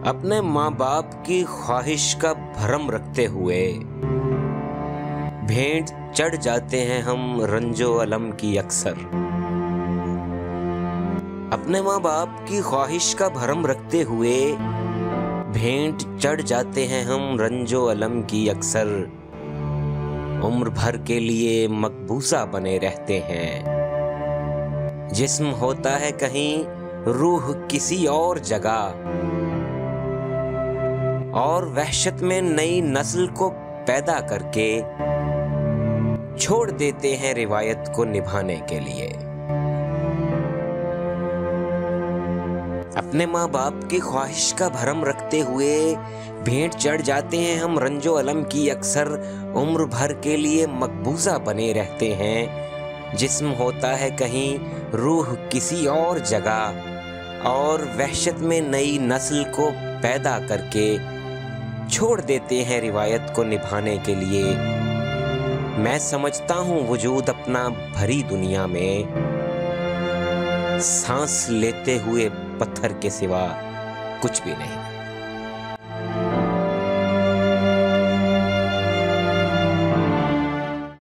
अपने माँ बाप की ख्वाहिश का भरम रखते हुए भेंट चढ़ जाते हैं हम रंजो अलम की अक्सर। अपने माँ बाप की ख्वाहिश का भरम रखते हुए भेंट चढ़ जाते हैं हम रंजो अलम की अक्सर। उम्र भर के लिए मकबूसा बने रहते हैं। जिस्म होता है कहीं, रूह किसी और जगह, और वहशत में नई नस्ल को पैदा करके छोड़ देते हैं रिवायत को निभाने के लिए। अपने माँ बाप की ख्वाहिश का भरम रखते हुए भेंट चढ़ जाते हैं हम रंजो अलम की अक्सर। उम्र भर के लिए मकबूजा बने रहते हैं। जिस्म होता है कहीं, रूह किसी और जगह, और वहशत में नई नस्ल को पैदा करके छोड़ देते हैं रिवायत को निभाने के लिए। मैं समझता हूँ वजूद अपना भरी दुनिया में, सांस लेते हुए पत्थर के सिवा कुछ भी नहीं।